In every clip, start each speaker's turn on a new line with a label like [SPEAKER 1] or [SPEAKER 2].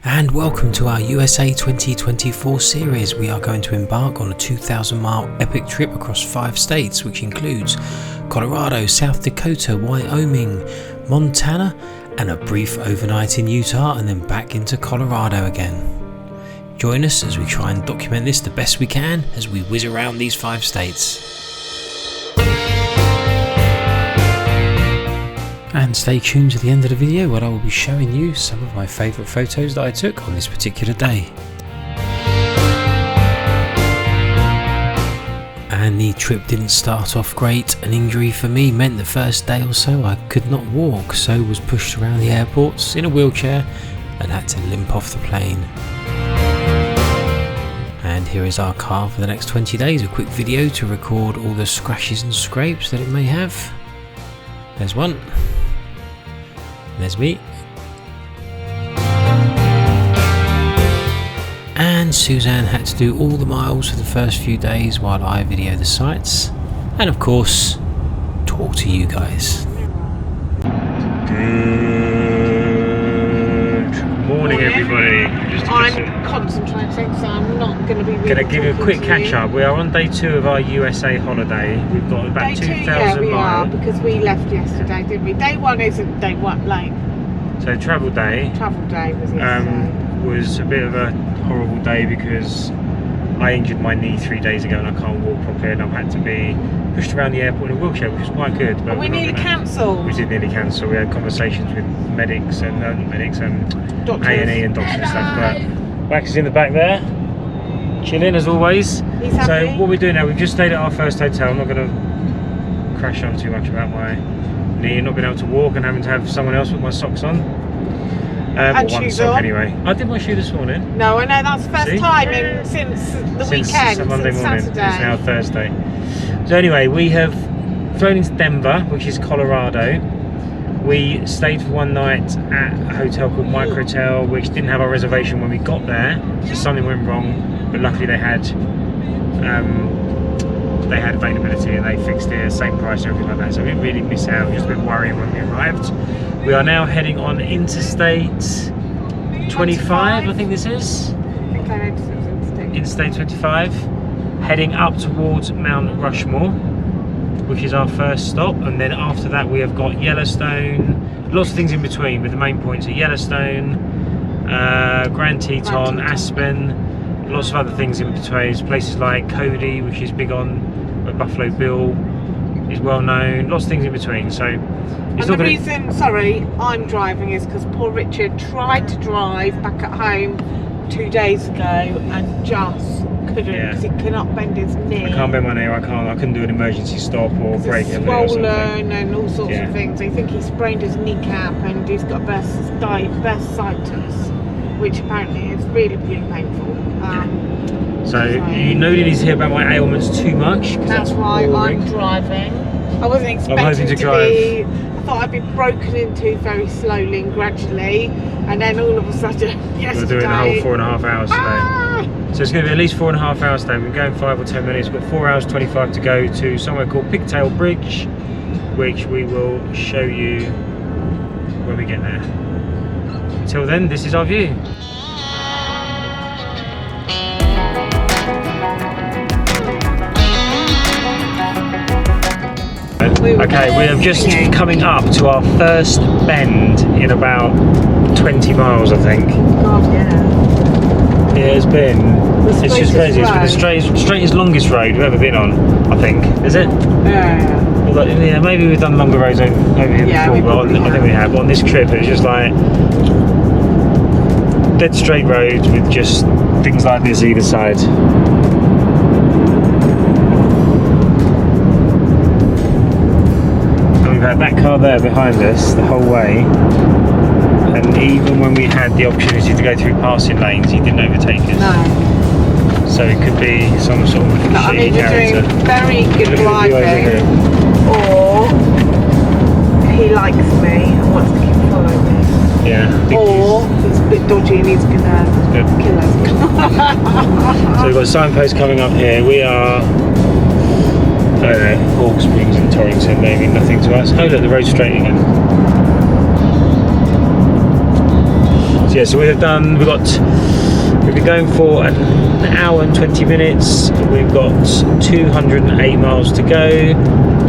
[SPEAKER 1] And welcome to our USA 2024 series. We are going to embark on a 2,000-mile epic trip across 5 states, which includes Colorado, South Dakota, Wyoming, Montana, and a brief overnight in Utah, and then back into Colorado again. Join us as we try and document this the best we can as we whiz around these 5 states. And stay tuned to the end of the video where I will be showing you some of my favourite photos that I took on this particular day. And the trip didn't start off great. An injury for me meant the first day or so I could not walk, so was pushed around the airports in a wheelchair and had to limp off the plane. And here is our car for the next 20 days, a quick video to record all the scratches and scrapes that it may have. There's one. There's me. And Suzanne had to do all the miles for the first few days while I video the sights. And of course, talk to you guys.
[SPEAKER 2] Good morning, everybody.
[SPEAKER 3] I'm concentrating, so I'm not going to be
[SPEAKER 2] going to give you a quick catch up. We are on day 2 of our USA holiday. We've got about 2,000 miles.
[SPEAKER 3] Because we left yesterday, didn't we? Day 1 isn't day 1 late.
[SPEAKER 2] So travel day.
[SPEAKER 3] Travel day was yesterday.
[SPEAKER 2] Was a bit of a horrible day because I injured my knee 3 days ago and I can't walk properly, and I've had to be pushed around the airport in a wheelchair, which is quite good. But
[SPEAKER 3] we nearly cancelled.
[SPEAKER 2] We did nearly cancel. We had conversations with medics and
[SPEAKER 3] doctors.
[SPEAKER 2] A&E and doctors and stuff. But Wax is in the back there, chilling as always.
[SPEAKER 3] He's happy.
[SPEAKER 2] So what we're doing now, we've just stayed at our first hotel. I'm not going to crash on too much about my knee, not being able to walk and having to have someone else put my socks on.
[SPEAKER 3] And
[SPEAKER 2] one
[SPEAKER 3] shoes
[SPEAKER 2] sock
[SPEAKER 3] on.
[SPEAKER 2] anyway. I did my shoe this morning.
[SPEAKER 3] No, I know, that's the first
[SPEAKER 2] See?
[SPEAKER 3] time since the weekend,
[SPEAKER 2] Monday
[SPEAKER 3] since
[SPEAKER 2] morning.
[SPEAKER 3] Saturday.
[SPEAKER 2] It's now Thursday. So anyway, we have flown into Denver, which is Colorado. We stayed for one night at a hotel called Microtel, which didn't have our reservation when we got there. So something went wrong, but luckily they had availability and they fixed it, same price and everything like that. So we didn't really miss out, just a bit worrying when we arrived. We are now heading on Interstate 25, I think this is.
[SPEAKER 3] I think I noticed it was
[SPEAKER 2] Interstate 25, heading up towards Mount Rushmore, which is our first stop, and then after that we have got Yellowstone, lots of things in between, but the main points are Yellowstone, Grand Teton, Aspen, lots of other things in between. Places like Cody, which is big on, where Buffalo Bill is well known, lots of things in between. So it's
[SPEAKER 3] and the reason, sorry, I'm driving is because poor Richard tried to drive back at home 2 days ago and just couldn't, because he cannot bend his knee.
[SPEAKER 2] I can't bend my knee, I couldn't do an emergency stop or break it.
[SPEAKER 3] It's swollen and all sorts of things. I think he sprained his kneecap and he's got bursitis, which apparently is really, really painful.
[SPEAKER 2] So you no need to hear about my ailments too much.
[SPEAKER 3] That's why
[SPEAKER 2] boring.
[SPEAKER 3] I'm driving. I wasn't expecting to
[SPEAKER 2] drive.
[SPEAKER 3] be. I thought I'd be broken into very slowly and gradually, and then all of a sudden, yesterday.
[SPEAKER 2] We're doing the whole 4.5 hours today. So it's going to be at least 4.5 hours today. We're going 5 or 10 minutes. We've got 4 hours 25 to go to somewhere called Pigtail Bridge, which we will show you when we get there. Until then, this is our view. Okay, we are just coming up to our first bend in about 20 miles, I think.
[SPEAKER 3] God, yeah.
[SPEAKER 2] It has been. It's just crazy. It's been the straightest, longest road we've ever been on, I think. Is it?
[SPEAKER 3] Yeah.
[SPEAKER 2] Although, yeah, maybe we've done longer roads over here before, but I think we have. But on this trip, it was just like dead straight roads with just things like this either side. We've had that car there behind us the whole way, and even when we had the opportunity to go through passing lanes, he didn't overtake us.
[SPEAKER 3] No.
[SPEAKER 2] So it could be some sort of shitty character.
[SPEAKER 3] Doing very good driving, or he likes me and wants to keep following me.
[SPEAKER 2] Yeah.
[SPEAKER 3] Or he's a bit dodgy and he's gonna kill us.
[SPEAKER 2] So we've got a signpost coming up here. We are I don't know, Hawk Springs and Torrington, they mean nothing to us. Oh look, the road's straight again. So Yeah, so we've been going for an hour and 20 minutes. We've got 208 miles to go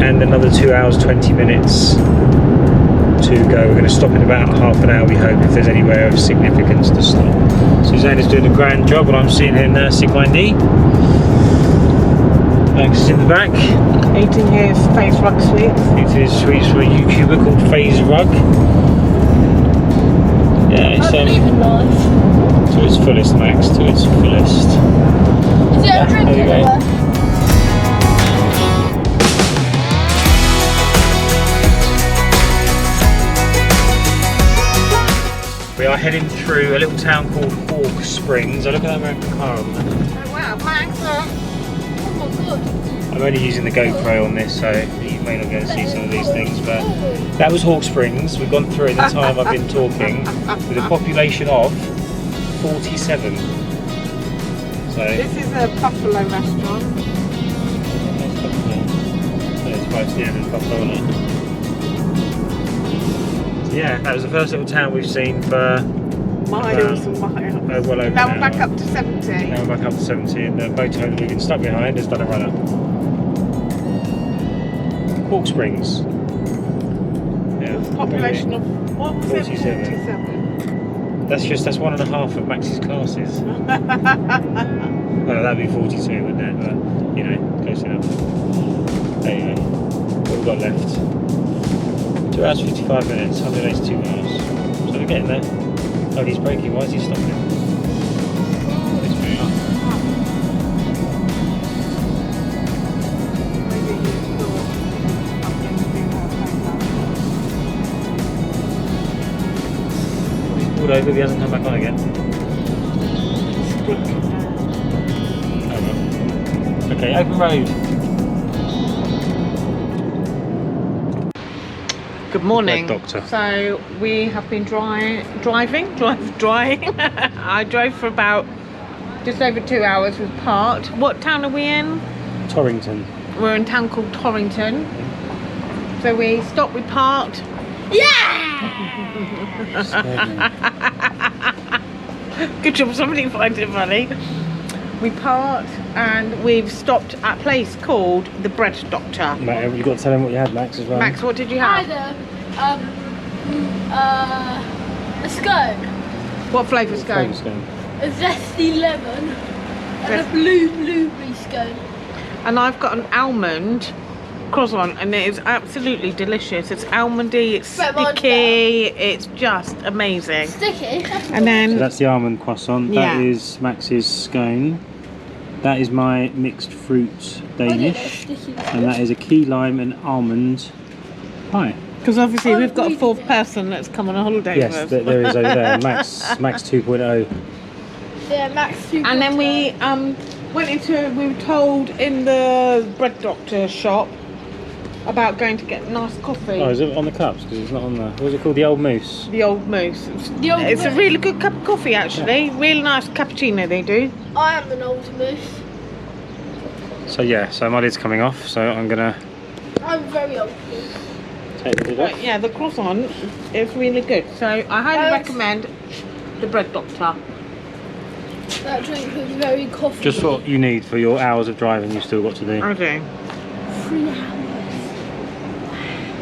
[SPEAKER 2] and another 2 hours 20 minutes to go. We're going to stop in about half an hour, we hope, if there's anywhere of significance to stop. Suzanne is doing a grand job, and I'm sitting here nursing my knee. Max is in the back.
[SPEAKER 3] Eating his face rug sweets.
[SPEAKER 2] Eating his sweets from a YouTuber called Phase Rug. Yeah, it's
[SPEAKER 4] even nice.
[SPEAKER 2] to its fullest, Max, to its fullest.
[SPEAKER 4] Is there a drink
[SPEAKER 2] there you go.
[SPEAKER 4] anywhere?
[SPEAKER 2] We are heading through a little town called Hawk Springs. I look at that American car on there.
[SPEAKER 3] Oh wow, Max,
[SPEAKER 4] Oh my god.
[SPEAKER 2] I'm only using the GoPro on this, so you may not be able to see some of these things, but that was Hawk Springs. We've gone through it in the time I've been talking, with a population of 47. So
[SPEAKER 3] this is a buffalo restaurant.
[SPEAKER 2] it's quite there's Buffalo on it. So yeah, that was the first little town we've seen for
[SPEAKER 3] Miles and miles.
[SPEAKER 2] well over
[SPEAKER 3] Now
[SPEAKER 2] an
[SPEAKER 3] we're back
[SPEAKER 2] hour.
[SPEAKER 3] up to 70.
[SPEAKER 2] Now we're back up to 70, and the motorhome that we've been stuck behind has done a run up. Hawk Springs. Yeah.
[SPEAKER 3] Population of, what was
[SPEAKER 2] 47.
[SPEAKER 3] it? 47.
[SPEAKER 2] That's 1.5 of Max's classes. Well, that'd be 42, wouldn't it? But, you know, close enough. There you go. What we've got left? 2 hours 55 minutes, 182 miles. So we're getting there. Oh, he's braking. Why is he stopping? He's moving up. He's pulled over, he hasn't come back on again. Oh well. Okay, open road.
[SPEAKER 3] Good morning.
[SPEAKER 2] Red Doctor.
[SPEAKER 3] So we have been driving. I drove for about just over 2 hours. We've parked. What town are we in?
[SPEAKER 2] Torrington.
[SPEAKER 3] We're in a town called Torrington. So we stopped, we parked. Good job, somebody finds it funny. We parked and we've stopped at a place called the Bread Doctor.
[SPEAKER 2] Matt, you've got to tell him what you had, Max, as well.
[SPEAKER 3] Max, what did you
[SPEAKER 4] I
[SPEAKER 3] have?
[SPEAKER 4] had a scone,
[SPEAKER 3] What flavour's going?
[SPEAKER 2] Scone.
[SPEAKER 4] a zesty lemon, and a blueberry scone.
[SPEAKER 3] And I've got an almond croissant, and it is absolutely delicious. It's almondy, it's
[SPEAKER 4] Right, mine's
[SPEAKER 3] sticky, it's just amazing.
[SPEAKER 4] Sticky.
[SPEAKER 3] And then
[SPEAKER 2] So that's the almond croissant.
[SPEAKER 3] Yeah.
[SPEAKER 2] That is Max's scone. That is my mixed fruit Danish. And that is a key lime and almond pie.
[SPEAKER 3] because obviously we've got a fourth person that's come on a holiday
[SPEAKER 2] Yes,
[SPEAKER 3] with us.
[SPEAKER 2] there is over there. Max 2.0.
[SPEAKER 4] Yeah, Max 2.
[SPEAKER 3] And then we we were told in the Bread Doctor shop about going to get nice coffee.
[SPEAKER 2] Oh, is it on the cups? Because it's not on the... What was it called? The Old Moose?
[SPEAKER 3] The Old Moose.
[SPEAKER 4] The Old
[SPEAKER 3] It's a
[SPEAKER 4] Moose.
[SPEAKER 3] really good cup of coffee actually. Really nice cappuccino they do.
[SPEAKER 4] I am an old moose.
[SPEAKER 2] So yeah, so my lid's coming off, so I'm going to
[SPEAKER 4] I'm very old moose.
[SPEAKER 2] take the lid
[SPEAKER 3] But
[SPEAKER 2] off.
[SPEAKER 3] yeah, the croissant is really good. So I highly
[SPEAKER 4] Thanks.
[SPEAKER 3] recommend the Bread Doctor.
[SPEAKER 4] That drink was very coffee.
[SPEAKER 2] Just what you need for your hours of driving you've still got to do.
[SPEAKER 3] Okay.
[SPEAKER 4] 3 hours.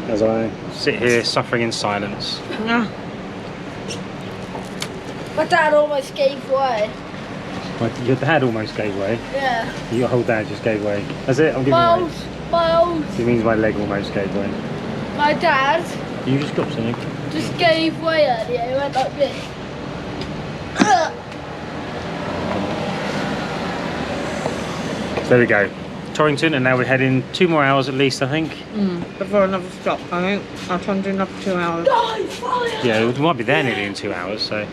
[SPEAKER 2] As I sit here suffering in silence.
[SPEAKER 3] Ah,
[SPEAKER 4] My dad almost gave way.
[SPEAKER 2] Your dad almost gave way.
[SPEAKER 4] Yeah.
[SPEAKER 2] Your whole dad just gave way. That's it, I'm giving
[SPEAKER 4] My
[SPEAKER 2] way.
[SPEAKER 4] old,
[SPEAKER 2] It means my leg almost gave way.
[SPEAKER 4] my dad
[SPEAKER 2] You just dropped something.
[SPEAKER 4] just gave way earlier. He went like this.
[SPEAKER 2] There we go. Torrington, and now we're heading 2 more hours at least, I think.
[SPEAKER 3] before another stop, I think. I'll try and do another 2 hours.
[SPEAKER 4] Die, fire!
[SPEAKER 2] Yeah, we might be there nearly in 2 hours, so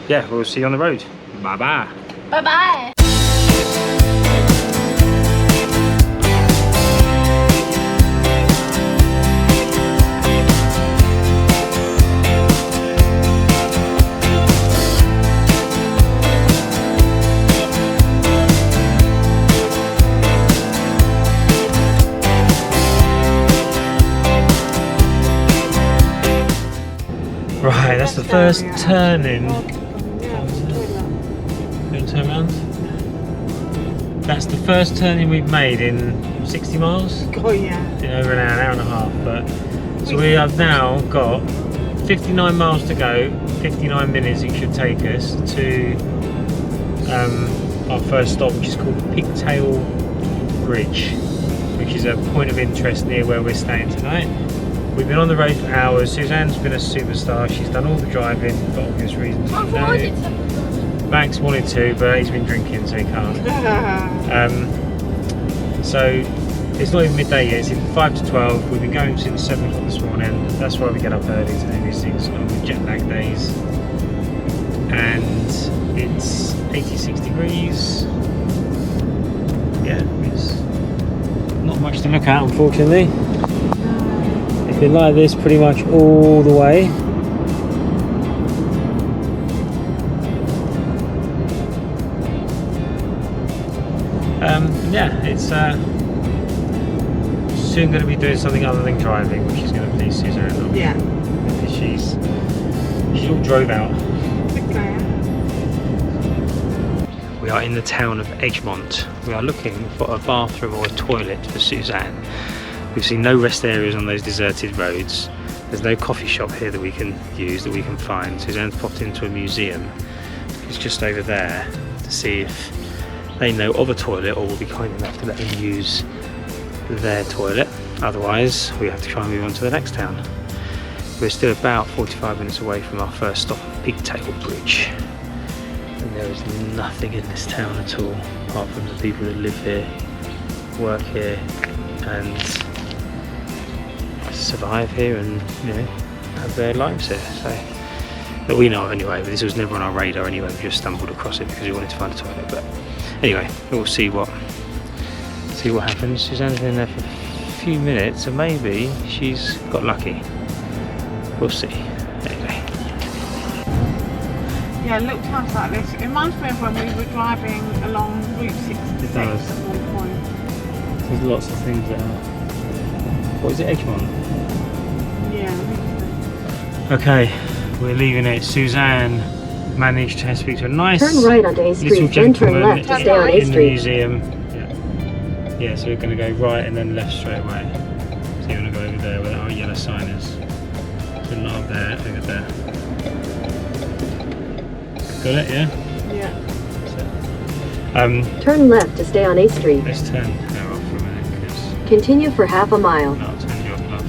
[SPEAKER 2] yeah, we'll see you on the road. Bye bye.
[SPEAKER 4] Bye bye.
[SPEAKER 2] Right, that's the first
[SPEAKER 3] area,
[SPEAKER 2] turning.
[SPEAKER 3] actually. Yeah, it's a toilet.
[SPEAKER 2] Don't turn around. That's the first turning we've made in 60 miles.
[SPEAKER 3] Oh yeah.
[SPEAKER 2] In over an hour and a half. But so we have now got 59 miles to go. 59 minutes it should take us to our first stop, which is called Pigtail Bridge, which is a point of interest near where we're staying tonight. We've been on the road for hours. Suzanne's been a superstar. She's done all the driving for obvious reasons. Max wanted to, but he's been drinking, so he can't. So it's not even midday yet. It's in 5 to 12. We've been going since 7 o'clock this morning. That's why we get up early to do these things on the jet lag days. And it's 86 degrees. Yeah, it's not much to look at, unfortunately. It's been like this pretty much all the way. Yeah, it's soon going to be doing something other than driving, which is going to please Suzanne.
[SPEAKER 3] Yeah.
[SPEAKER 2] Because she's all drove out.
[SPEAKER 3] Okay.
[SPEAKER 1] We are in the town of Edgemont. We are looking for a bathroom or a toilet for Suzanne. We've seen no rest areas on those deserted roads. There's no coffee shop here that we can use, that we can find. Suzanne's popped into a museum. It's just over there to see if they know of a toilet or will be kind enough to let them use their toilet. Otherwise, we have to try and move on to the next town. We're still about 45 minutes away from our first stop, Pigtail Bridge. And there is nothing in this town at all, apart from the people who live here, work here, and survive here and, you know, have their lives here. So that we know of anyway, but this was never on our radar anyway. We just stumbled across it because we wanted to find a toilet. But anyway, we'll see what happens. Suzanne's been there for a few minutes, and maybe she's got lucky. We'll see. Anyway.
[SPEAKER 3] Yeah, little towns like this. It reminds me of when we were driving along Route 66
[SPEAKER 2] It does.
[SPEAKER 3] at one point.
[SPEAKER 2] There's lots of things there. What is it, Edgemont?
[SPEAKER 3] Yeah, I think so.
[SPEAKER 2] Okay, we're leaving it. Suzanne managed to speak to a nice
[SPEAKER 5] Turn right onto A
[SPEAKER 2] little
[SPEAKER 5] Street, then turn
[SPEAKER 2] gentleman
[SPEAKER 5] left to stay on A
[SPEAKER 2] in the
[SPEAKER 5] Street.
[SPEAKER 2] museum. Yeah, so we're going to go right and then left straight away. So you want to go over there where our yellow sign is. So not up there, over there. Got it, yeah?
[SPEAKER 3] Yeah.
[SPEAKER 2] So,
[SPEAKER 5] Turn left to stay on A Street.
[SPEAKER 2] let's turn her off for a minute, because
[SPEAKER 5] Continue for half a mile.
[SPEAKER 2] no, I'll turn you off, love.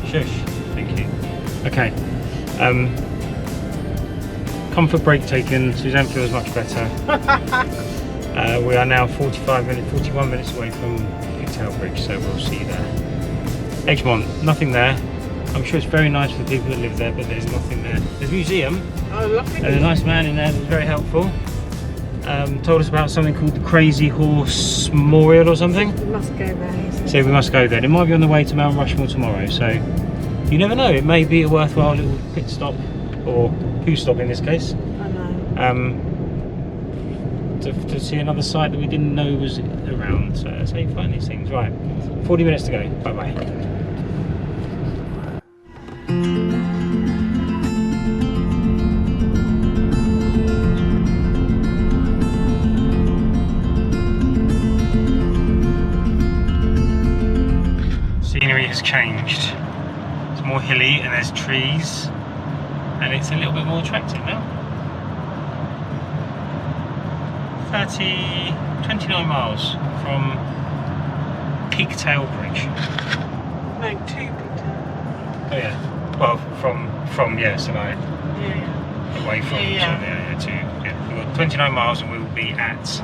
[SPEAKER 2] Shush. Thank you. Okay. Comfort break taken. Suzanne feels much better. We are now 41 minutes away from Pigtail Bridge, so we'll see you there. Edgemont, nothing there. I'm sure it's very nice for the people that live there, but there's nothing there. There's a museum.
[SPEAKER 3] Oh, lovely.
[SPEAKER 2] There's a nice man in there that was very helpful. Told us about something called the Crazy Horse Memorial or something.
[SPEAKER 3] We must go there.
[SPEAKER 2] So we must go there. It might be on the way to Mount Rushmore tomorrow, so you never know. It may be a worthwhile little pit stop, or poo stop in this case.
[SPEAKER 3] I know.
[SPEAKER 2] To see another site that we didn't know was around. So that's how you find these things. Right, 40 minutes to go. Bye bye. Scenery has changed. It's more hilly and there's trees, and it's a little bit more attractive now. 29 miles from Pigtail Bridge.
[SPEAKER 3] No, to Pigtail.
[SPEAKER 2] Oh yeah. Well, from so like
[SPEAKER 3] Yeah.
[SPEAKER 2] away from
[SPEAKER 3] Yeah.
[SPEAKER 2] to we've got 29 miles and we will be at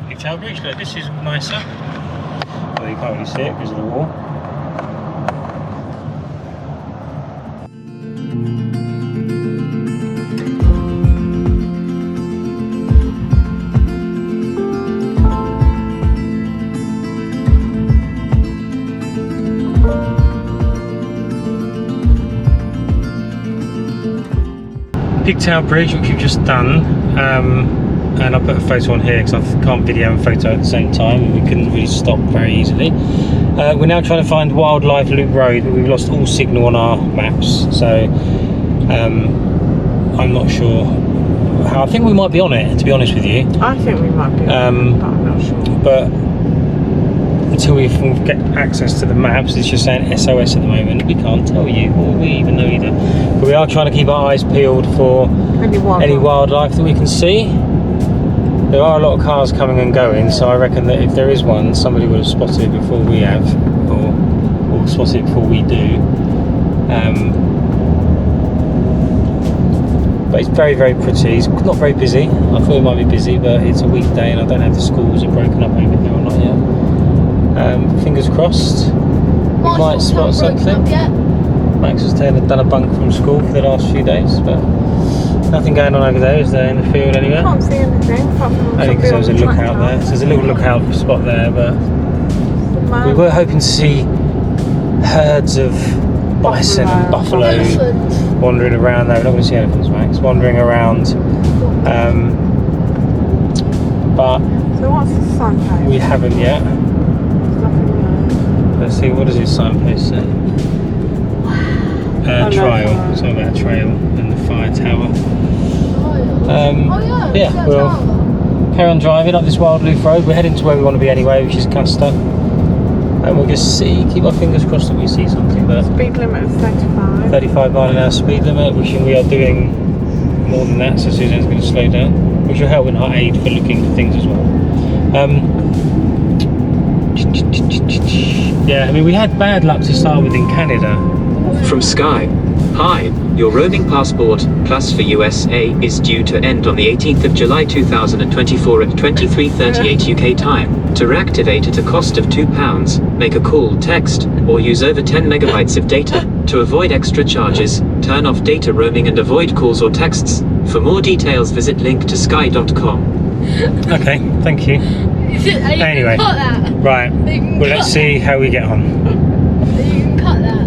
[SPEAKER 2] Pigtail Bridge. Look, this is nicer. Well, you can't really see it because of the wall. Pigtail Bridge, which we've just done, and I put a photo on here because I can't video and photo at the same time, and we couldn't really stop very easily. We're now trying to find Wildlife Loop Road, but we've lost all signal on our maps, so I'm not sure how. I think we might be on it, to be honest with you.
[SPEAKER 3] I think we might be on it, but I'm not sure.
[SPEAKER 2] But until we can get access to the maps, it's just saying SOS at the moment. We can't tell you, or we even know either. But we are trying to keep our eyes peeled for any wildlife that we can see. There are a lot of cars coming and going, so I reckon that if there is one, somebody would have spotted it before we have, or spotted it before we do. But it's very, very pretty. It's not very busy. I thought it might be busy, but it's a weekday and I don't know if the schools are broken up over here or not yet. Fingers crossed. We might spot something. Max has done a bunk from school for the last few days, but nothing going on over there, is there, in the field anywhere?
[SPEAKER 3] I can't see anything.
[SPEAKER 2] Only because there was a lookout there. So there's a little lookout spot there, but we were hoping to see herds of bison and buffalo wandering around. No, we're not going to see elephants, Max. Wandering around. But
[SPEAKER 3] so what's the signpost?
[SPEAKER 2] we haven't yet. Let's see, what does his signpost say? Trail. Something about a trail and the fire tower. Yeah, we'll carry on driving up this Wildlife Road. We're heading to where we want to be anyway, which is Custer. And we'll just keep our fingers crossed that we see something. But
[SPEAKER 3] speed limit is 35.
[SPEAKER 2] 35 mile an hour speed limit, which we are doing more than that, so Suzanne's going to slow down, which will help in our aid for looking for things as well. Yeah, I mean, we had bad luck to start with in Canada.
[SPEAKER 6] From Sky. Hi, your roaming passport, plus for USA, is due to end on the 18th of July 2024 at 23:38 UK time. To reactivate at a cost of £2, make a call, text, or use over 10 megabytes of data. To avoid extra charges, turn off data roaming and avoid calls or texts. For more details, visit link to sky.com.
[SPEAKER 2] Okay, thank you. Anyway, right, well, let's see how we get on.
[SPEAKER 4] You can cut that.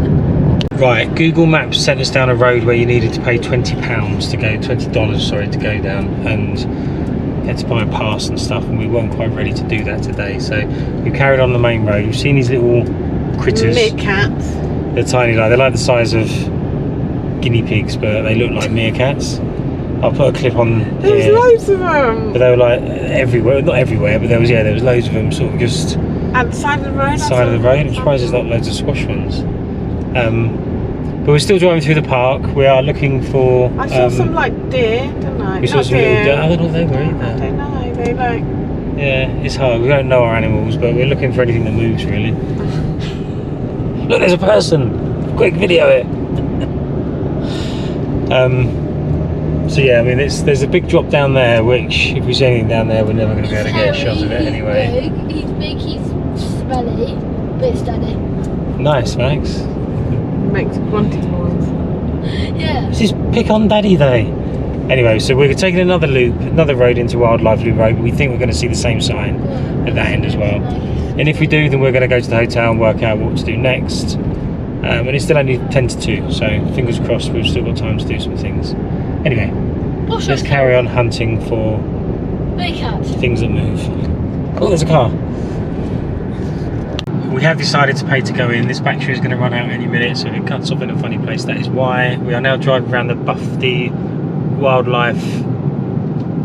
[SPEAKER 2] Right, Google Maps sent us down a road where you needed to pay $20 to go, $20, sorry, to go down, and you had to buy a pass and stuff, and we weren't quite ready to do that today, so we carried on the main road. We've seen these little critters.
[SPEAKER 3] Meerkats.
[SPEAKER 2] They're tiny, they're like the size of guinea pigs, but they look like meerkats. I'll put a clip on here.
[SPEAKER 3] There's loads of them.
[SPEAKER 2] But they were like everywhere, not everywhere, but there was loads of them, sort of just
[SPEAKER 3] at the side of the road.
[SPEAKER 2] Side of the road. I'm surprised there's not loads of squash ones. But we're still driving through the park. We are looking for.
[SPEAKER 3] I saw some like deer, didn't I?
[SPEAKER 2] We saw some little deer. I don't know what they were either.
[SPEAKER 3] I don't know. They like.
[SPEAKER 2] Yeah, it's hard. We don't know our animals, but we're looking for anything that moves, really. Look, there's a person. Quick, video it. So yeah, I mean, there's a big drop down there, which if we see anything down there, we're never going to be able to get a shot of it anyway.
[SPEAKER 4] He's big, he's smelly, but it's steady.
[SPEAKER 2] Nice, Max.
[SPEAKER 3] Makes grunting noise.
[SPEAKER 4] Yeah.
[SPEAKER 2] This is Pick on Daddy Day. Anyway, so we're taking another loop, another road into Wildlife Loop Road. We think we're going to see the same sign at that end as well. And if we do, then we're going to go to the hotel and work out what to do next. And it's still only 10 to 2, so fingers crossed we've still got time to do some things. Anyway, let's carry on hunting for things that move. Oh, there's a car. We have decided to pay to go in. This battery is going to run out any minute, so if it cuts off in a funny place, that is why. We are now driving around the Wildlife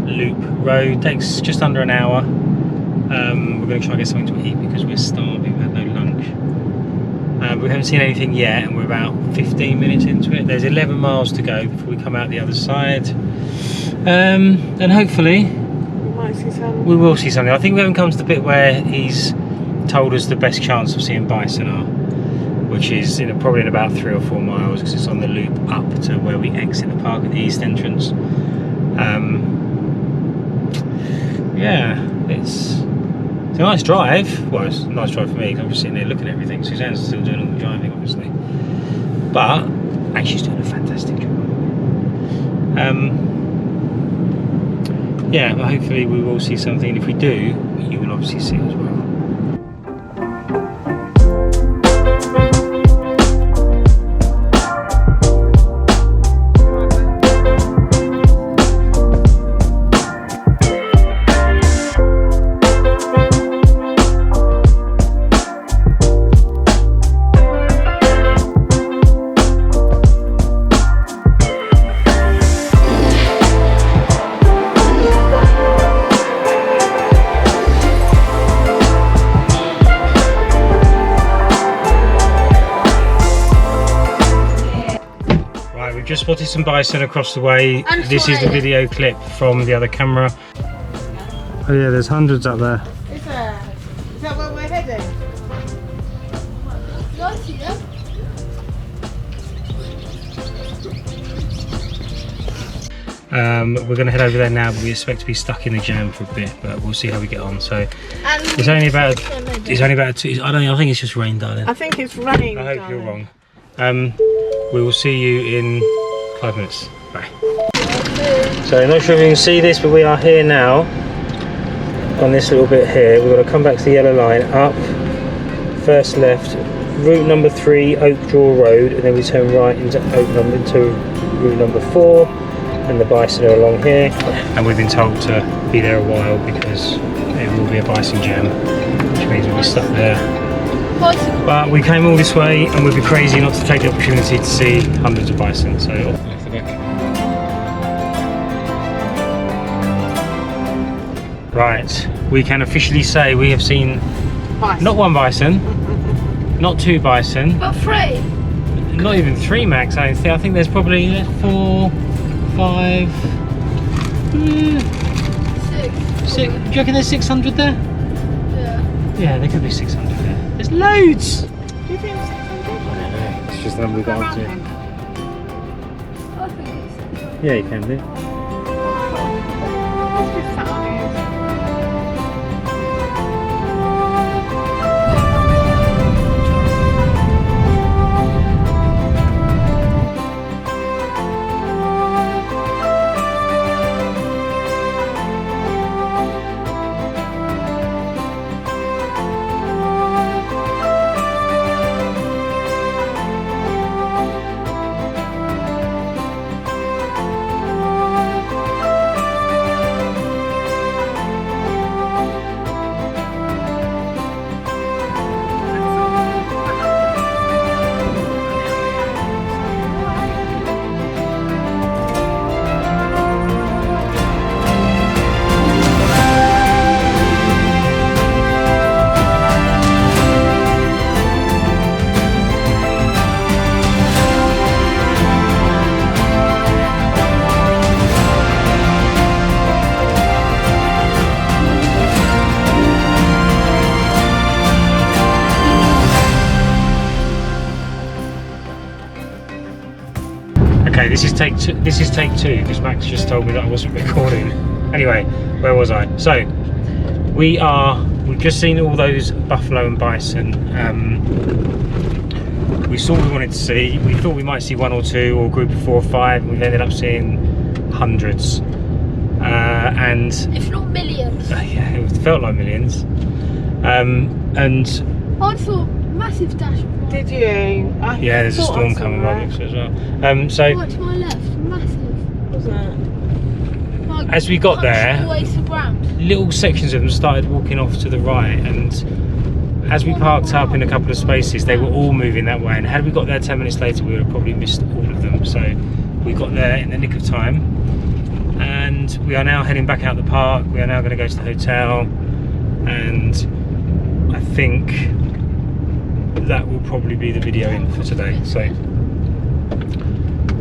[SPEAKER 2] Loop Road. It takes just under an hour. We're going to try and get something to eat because we're starving. We had no lunch. We haven't seen anything yet, and we're about 15 minutes into it. There's 11 miles to go before we come out the other side. And hopefully we will see something. I think we haven't come to the bit where he's told us the best chance of seeing bison are, which is probably in about 3 or 4 miles, because it's on the loop up to where we exit the park at the east entrance. Yeah, it's a nice drive. Well, it's a nice drive for me because I'm just sitting there looking at everything. Suzanne's still doing all the driving, obviously, but she's doing a fantastic job. Yeah, but hopefully we will see something, and if we do, you will obviously see it as well. spotted some bison across the way.
[SPEAKER 4] And
[SPEAKER 2] This is the
[SPEAKER 4] fire.
[SPEAKER 2] video clip from the other camera. Oh yeah, there's hundreds up there.
[SPEAKER 3] Is there? Is that where we're heading?
[SPEAKER 4] I see them.
[SPEAKER 2] We're going to head over there now, but we expect to be stuck in the jam for a bit, but we'll see how we get on. So
[SPEAKER 4] And
[SPEAKER 2] it's only about I think it's just rain, darling.
[SPEAKER 3] I think it's rain.
[SPEAKER 2] I hope you're
[SPEAKER 3] darling.
[SPEAKER 2] wrong. We will see you in 5 minutes. Bye. So I'm not sure if you can see this, but we are here now on this little bit here. We've got to come back to the yellow line, up, first left, route number 3, Oak Draw Road, and then we turn right into route number 4, and the bison are along here. And we've been told to be there a while because it will be a bison jam, which means we'll be stuck there.
[SPEAKER 4] bicycle.
[SPEAKER 2] But we came all this way and we'd be crazy not to take the opportunity to see hundreds of bison, so off the back. Right, we can officially say we have seen
[SPEAKER 3] Bison.
[SPEAKER 2] not one bison, not 2 bison,
[SPEAKER 4] But 3.
[SPEAKER 2] not even 3 max. I think there's probably 4, 5, 6. Do you reckon there's 600 there?
[SPEAKER 4] Yeah.
[SPEAKER 2] Yeah, there could be 600 there. There's loads!
[SPEAKER 3] Do you think it's 600?
[SPEAKER 2] It's just the number we got up to.
[SPEAKER 4] I think it's
[SPEAKER 2] Yeah, you can do.
[SPEAKER 3] Let's just sat on it.
[SPEAKER 2] Okay, this is take 2. This is take 2 because Max just told me that I wasn't recording. Anyway, where was I? So we've just seen all those buffalo and bison. We saw what we wanted to see. We thought we might see 1 or 2 or a group of 4 or 5. We've ended up seeing hundreds, and
[SPEAKER 4] if not millions.
[SPEAKER 2] yeah, it felt like millions. And
[SPEAKER 4] I saw massive dash of light.
[SPEAKER 3] Did you? I
[SPEAKER 2] yeah, there's a
[SPEAKER 3] thought I
[SPEAKER 2] storm
[SPEAKER 3] saw
[SPEAKER 2] coming by
[SPEAKER 3] that.
[SPEAKER 2] looks as well. So
[SPEAKER 4] Right to my left, massive.
[SPEAKER 3] Was it?
[SPEAKER 4] Like,
[SPEAKER 2] as we got
[SPEAKER 4] punched
[SPEAKER 2] there,
[SPEAKER 4] all the way to the ground.
[SPEAKER 2] little sections of them started walking off to the right, and as we parked up in a couple of spaces, they were all moving that way, and had we got there 10 minutes later, we would have probably missed all of them. So we got there in the nick of time, and we are now heading back out the park. We are now going to go to the hotel, and I think that will probably be the video in for today. So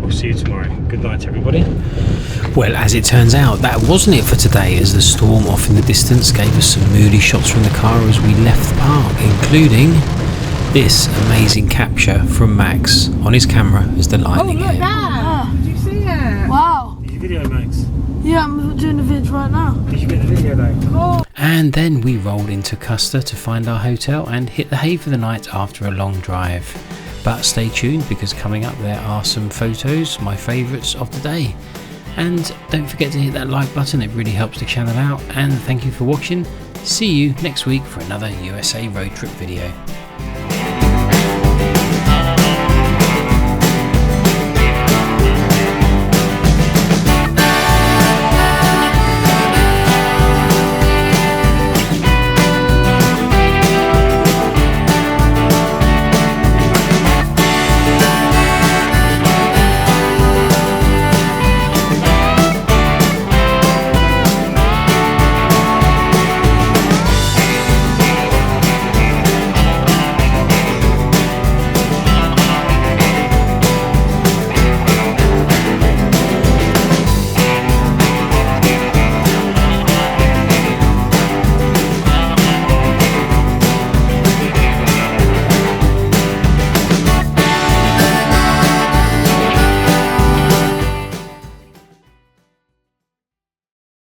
[SPEAKER 2] we'll see you tomorrow. Good night, everybody.
[SPEAKER 1] Well, as it turns out, that wasn't it for today, as the storm off in the distance gave us some moody shots from the car as we left the park, including this amazing capture from Max on his camera as the lightning hit.
[SPEAKER 3] Did you see it?
[SPEAKER 4] Wow.
[SPEAKER 2] Did you video, Max?
[SPEAKER 4] Yeah, I'm doing the vid right now.
[SPEAKER 2] Did you get the video though?
[SPEAKER 1] And then we rolled into Custer to find our hotel and hit the hay for the night after a long drive. But stay tuned, because coming up there are some photos, my favourites of the day. And don't forget to hit that like button, it really helps the channel out. And thank you for watching. See you next week for another USA road trip video.